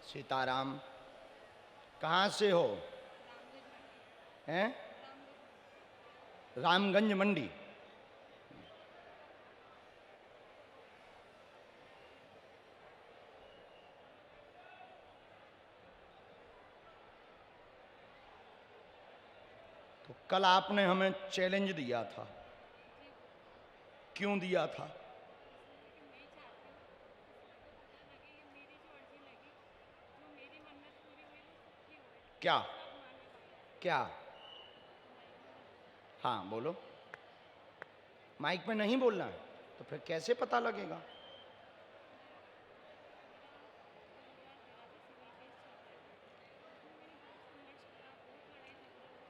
सीताराम। कहाँ से हो? हैं? रामगंज मंडी। तो कल आपने हमें चैलेंज दिया था, क्यों दिया था? क्या क्या? हाँ बोलो। माइक में नहीं बोलना है तो फिर कैसे पता लगेगा?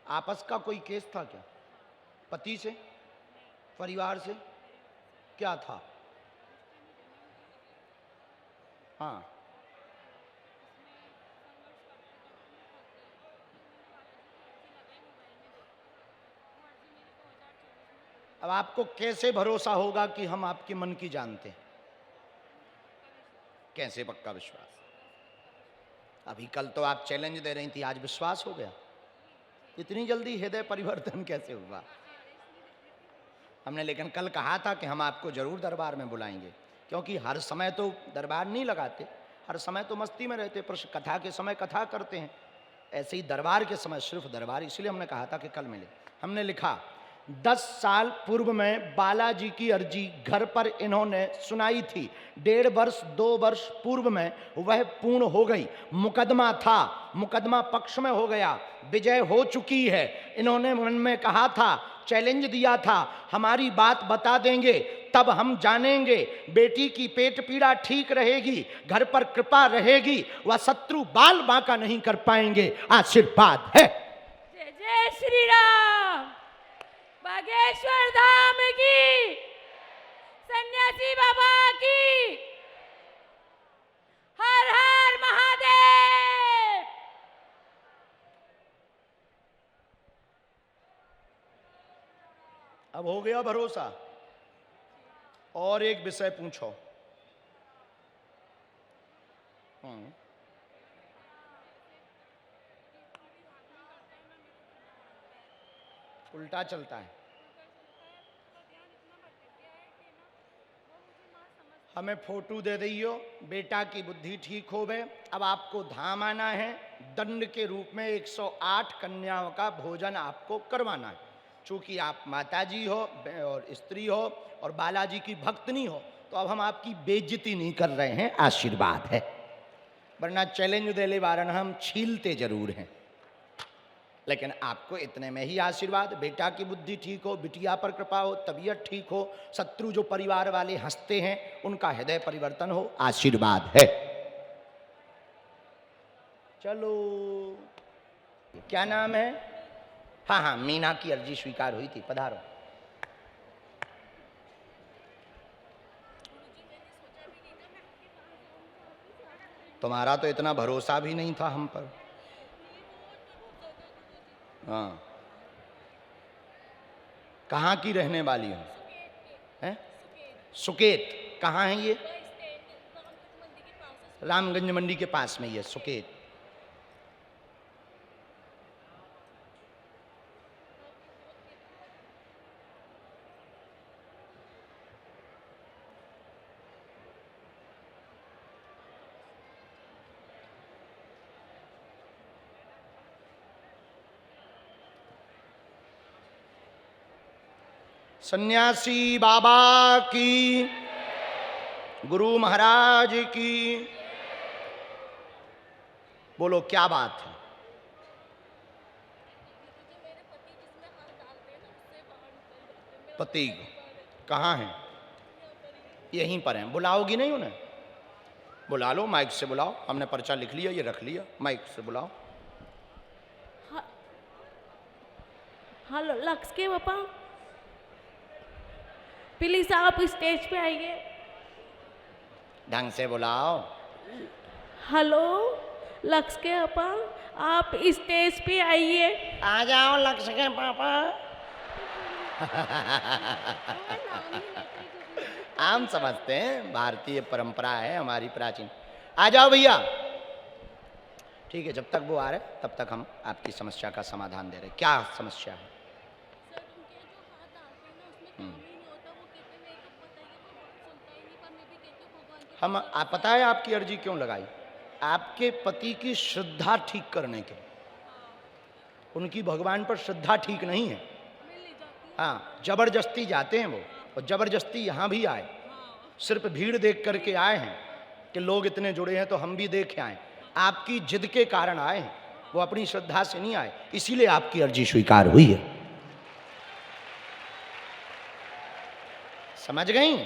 आपस का कोई केस था क्या? पति से, परिवार से? क्या था? हाँ। अब आपको कैसे भरोसा होगा कि हम आपके मन की जानते हैं? कैसे पक्का विश्वास? अभी कल तो आप चैलेंज दे रही थी, आज विश्वास हो गया? इतनी जल्दी हृदय परिवर्तन कैसे हुआ? हमने लेकिन कल कहा था कि हम आपको जरूर दरबार में बुलाएंगे, क्योंकि हर समय तो दरबार नहीं लगाते, हर समय तो मस्ती में रहते, पर कथा के समय कथा करते हैं, ऐसे ही दरबार के समय सिर्फ दरबार, इसलिए हमने कहा था कि कल मिले। हमने लिखा 10 साल पूर्व में बालाजी की अर्जी घर पर इन्होंने सुनाई थी, 1.5 वर्ष 2 वर्ष पूर्व में वह पूर्ण हो गई। मुकदमा था, मुकदमा पक्ष में हो गया, विजय हो चुकी है। इन्होंने मन में कहा था, चैलेंज दिया था, हमारी बात बता देंगे तब हम जानेंगे, बेटी की पेट पीड़ा ठीक रहेगी, घर पर कृपा रहेगी, वह शत्रु बाल बांका नहीं कर पाएंगे। आशीर्वाद है। जय जय श्री राम। बागेश्वर धाम की, सन्यासी बाबा की, हर हर महादेव। अब हो गया भरोसा? और एक विषय पूछो। उल्टा चलता है। हमें फोटो दे दियो, बेटा की बुद्धि ठीक हो गए। अब आपको धाम आना है, दंड के रूप में 108 कन्याओं का भोजन आपको करवाना है। चूंकि आप माताजी हो और स्त्री हो और बालाजी की भक्तनी हो, तो अब हम आपकी बेइज्जती नहीं कर रहे हैं, आशीर्वाद है। वरना चैलेंज दे ले वारन हम छीलते जरूर हैं, लेकिन आपको इतने में ही आशीर्वाद। बेटा की बुद्धि ठीक हो, बिटिया पर कृपा हो, तबीयत ठीक हो, शत्रु जो परिवार वाले हंसते हैं उनका हृदय परिवर्तन हो, आशीर्वाद है। चलो, क्या नाम है? हाँ हाँ, मीना की अर्जी स्वीकार हुई थी, पधारो। तुम्हारा तो इतना भरोसा भी नहीं था हम पर। हाँ, कहाँ की रहने वाली हो? हैं? सुकेत। कहाँ है ये? रामगंज मंडी के पास में ये सुकेत। सन्यासी बाबा की, गुरु महाराज की। बोलो क्या बात है? पति कहाँ हैं? यहीं पर हैं। बुलाओगी नहीं उन्हें? बुला लो, माइक से बुलाओ। हमने पर्चा लिख लिया, ये रख लिया, माइक से बुलाओ। हेलो लक्ष्य के पापा, प्लीज आप स्टेज पे आइए। ढंग से बुलाओ। हेलो लक्ष्य के पापा, आप स्टेज पे आइए। आ जाओ लक्ष्य के पापा। आम समझते हैं, भारतीय परंपरा है हमारी प्राचीन। आ जाओ भैया। ठीक है, जब तक वो आ रहे तब तक हम आपकी समस्या का समाधान दे रहे हैं। क्या समस्या है? सर उनके जो हाथ डालते हैं ना उसमें काम ही नहीं होता। वो कहते हैं मेरे को पता है कि कोई बात सुनता ही नहीं, पर मैं भी कहती हूँ भगवान की हम कृपा आप से पता है आपकी अर्जी क्यों लगाई? आपके पति की श्रद्धा ठीक करने के। उनकी भगवान पर श्रद्धा ठीक नहीं है। मैं ले जाती हूँ हाँ, भगवान। जबरदस्ती जाते हैं वो, और जबरदस्ती यहाँ भी आए। सिर्फ भीड़ देख करके आए हैं कि लोग इतने जुड़े हैं तो हम भी देख आए। आपकी जिद के कारण आए हैं, वो अपनी श्रद्धा से नहीं आए, इसीलिए आपकी अर्जी स्वीकार हुई है। समझ गई?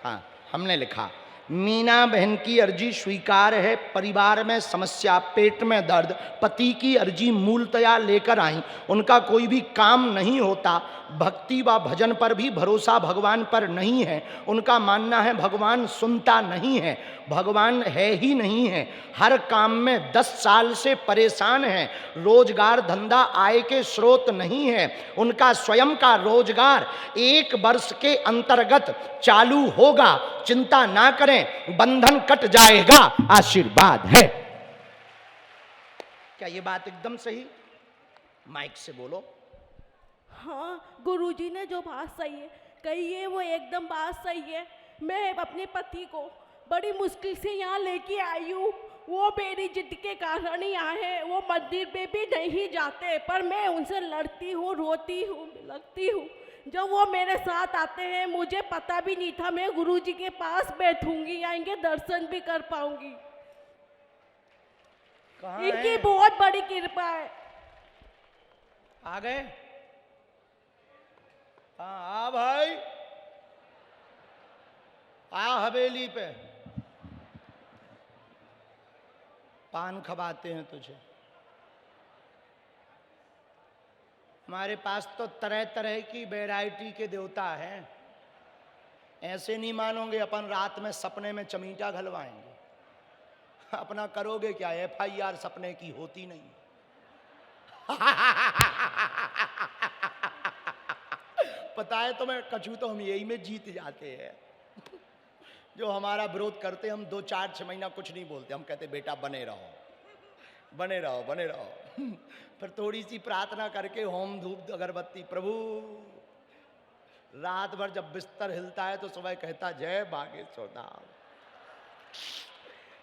हाँ, हमने लिखा मीना बहन की अर्जी स्वीकार है। परिवार में समस्या, पेट में दर्द, पति की अर्जी मूलतया लेकर आई। उनका कोई भी काम नहीं होता, भक्ति व भजन पर भी भरोसा भगवान पर नहीं है। उनका मानना है भगवान सुनता नहीं है, भगवान है ही नहीं है। हर काम में 10 साल से परेशान है, रोजगार धंधा आय के स्रोत नहीं है। उनका स्वयं का रोजगार 1 वर्ष के अंतर्गत चालू होगा, चिंता ना करें, बंधन कट जाएगा, आशीर्वाद है। क्या ये बात एकदम सही? माइक से बोलो। हाँ गुरुजी ने जो बात सही है कही है वो एकदम बात सही है। मैं अपने पति को बड़ी मुश्किल से यहाँ लेके आई हूँ। वो मेरी जिद के कारण ही आए हैं। वो मंदिर में भी नहीं जाते, पर मैं उनसे लड़ती हूँ, रोती हूँ, लगती हूँ। जब वो मेरे साथ आते हैं मुझे पता भी नहीं था मैं गुरुजी के पास बैठूंगी या इनके दर्शन भी कर पाऊंगी। कहाँ इनकी है? बहुत बड़ी कृपा है। आ गए? हाँ, आ भाई, आ हवेली पे। पान खवाते हैं तुझे। हमारे पास तो तरह तरह की वैरायटी के देवता हैं। ऐसे नहीं मानोगे, अपन रात में सपने में चमीटा घलवाएंगे। अपना करोगे क्या? FIR सपने की होती नहीं। पता है तुम्हें, कछू तो हम यही में जीत जाते हैं। जो हमारा विरोध करते, हम 2-4-6 महीना कुछ नहीं बोलते। हम कहते बेटा बने रहो, बने रहो, बने रहो। फिर थोड़ी सी प्रार्थना करके होम धूप अगरबत्ती, प्रभु। रात भर जब बिस्तर हिलता है तो सुबह कहता जय बागेश्वर धाम।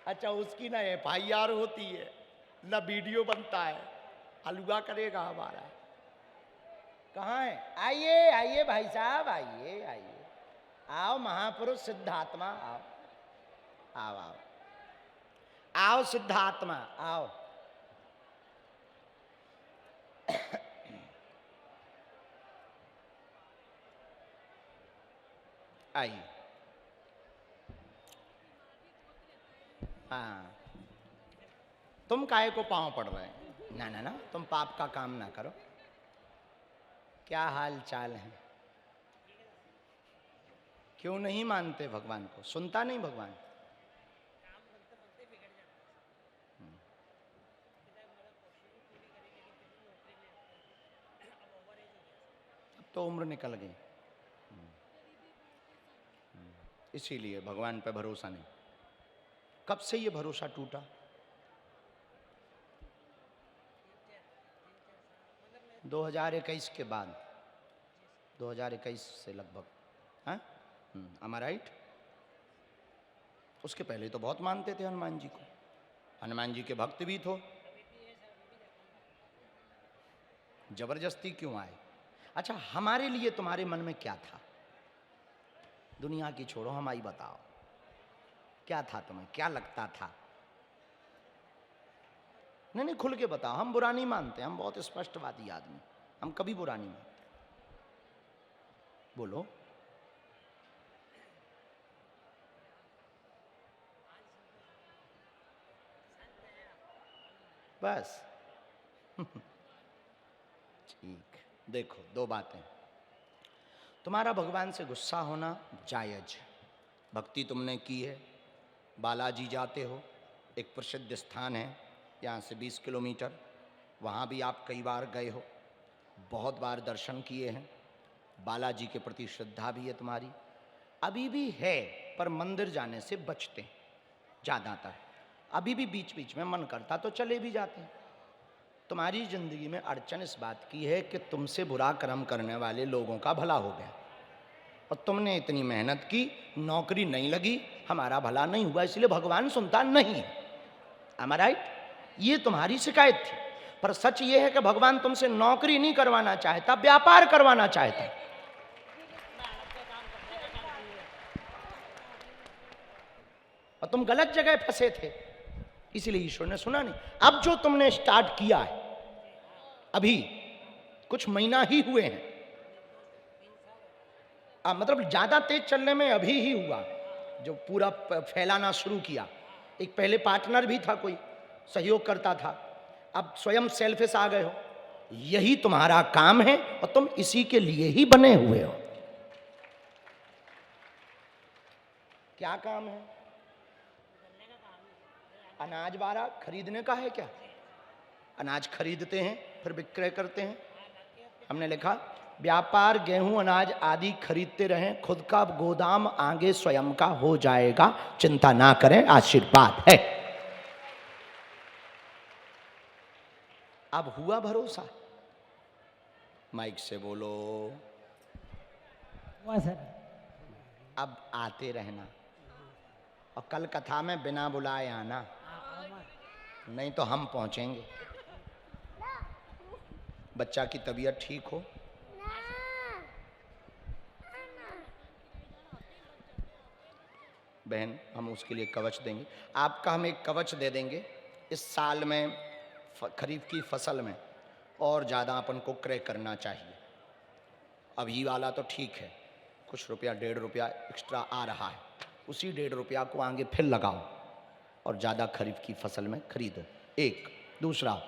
अच्छा, उसकी ना FIR होती है, ना वीडियो बनता है। हलवा करेगा हमारा। कहाँ है? आइए आइए भाई साहब, आइए आइए, आओ महापुरुष सिद्धात्मा, आओ आओ आओ आओ सिद्धात्मा आओ। आइए। हाँ, तुम काहे को पांव पड़ रहे हैं? ना ना ना, तुम पाप का काम ना करो। क्या हाल चाल है? क्यों नहीं मानते भगवान को? सुनता नहीं भगवान? अब तो उम्र निकल गई, इसीलिए भगवान पे भरोसा नहीं। कब से ये भरोसा टूटा? मतलब 2021 के बाद, 2021 से लगभग। हाँ, am I right? उसके पहले तो बहुत मानते थे हनुमान जी को, हनुमान जी के भक्त भी थो। जबरदस्ती क्यों आए? अच्छा, हमारे लिए तुम्हारे मन में क्या था? दुनिया की छोड़ो, हम आई बताओ, क्या था तुम्हें? क्या लगता था? नहीं नहीं, खुल के बताओ। हम बुरा नहीं मानते, हम बहुत स्पष्टवादी आदमी, हम कभी बुरा नहीं मानते। बोलो। बस। ठीक, देखो, 2 बातें। तुम्हारा भगवान से गुस्सा होना जायज। भक्ति तुमने की है, बालाजी जाते हो, एक प्रसिद्ध स्थान है यहाँ से 20 किलोमीटर, वहाँ भी आप कई बार गए हो, बहुत बार दर्शन किए हैं। बालाजी के प्रति श्रद्धा भी है तुम्हारी, अभी भी है, पर मंदिर जाने से बचते हैं ज़्यादातर। अभी भी बीच बीच में मन करता तो चले भी जाते हैं। तुम्हारी जिंदगी में अड़चन इस बात की है कि तुमसे बुरा कर्म करने वाले लोगों का भला हो गया, और तुमने इतनी मेहनत की, नौकरी नहीं लगी, हमारा भला नहीं हुआ, इसलिए भगवान सुनता नहीं है। Am I right? ये तुम्हारी शिकायत थी। पर सच ये है कि भगवान तुमसे नौकरी नहीं करवाना चाहता, व्यापार करवाना चाहता है। और तुम गलत जगह फंसे थे, इसीलिए ईश्वर ने सुना नहीं। अब जो तुमने स्टार्ट किया है, अभी कुछ महीना ही हुए हैं, मतलब ज्यादा तेज चलने में अभी ही हुआ, जो पूरा फैलाना शुरू किया। एक पहले पार्टनर भी था, कोई सहयोग करता था, अब स्वयं सेल्फिश आ गए हो। यही तुम्हारा काम है और तुम इसी के लिए ही बने हुए हो। क्या काम है? अनाज बारा खरीदने का है क्या? अनाज खरीदते हैं फिर विक्रय करते हैं। हमने लिखा व्यापार गेहूं अनाज आदि खरीदते रहें, खुद का गोदाम आगे स्वयं का हो जाएगा, चिंता ना करें, आशीर्वाद है। अब हुआ भरोसा? माइक से बोलो। सर अब आते रहना, और कल कथा में बिना बुलाए आना, नहीं तो हम पहुंचेंगे। बच्चा की तबीयत ठीक हो, बहन हम उसके लिए कवच देंगे। आपका हम एक कवच दे देंगे। इस साल में खरीफ की फसल में और ज़्यादा अपन को क्रय करना चाहिए। अभी वाला तो ठीक है, कुछ रुपया 1.5 रुपया एक्स्ट्रा आ रहा है, उसी 1.5 रुपया को आगे फिर लगाओ और ज़्यादा खरीफ की फसल में खरीदो। एक दूसरा,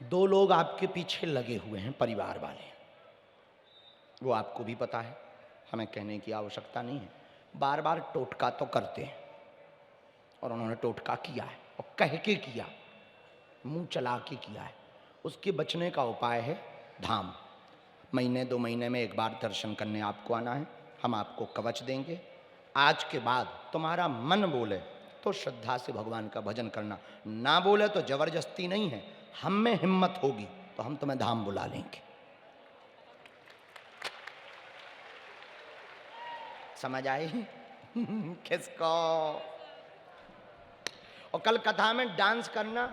2 लोग आपके पीछे लगे हुए हैं, परिवार वाले, वो आपको भी पता है, हमें कहने की आवश्यकता नहीं है। बार बार टोटका तो करते हैं, और उन्होंने टोटका किया है और कह के किया, मुंह चला के किया है। उसके बचने का उपाय है धाम। महीने 2 महीने में एक बार दर्शन करने आपको आना है, हम आपको कवच देंगे। आज के बाद तुम्हारा मन बोले तो श्रद्धा से भगवान का भजन करना, ना बोले तो जबरदस्ती नहीं है, हम में हिम्मत होगी तो हम तुम्हें धाम बुला लेंगे। समझ आई? किसको? और कल कथा में डांस करना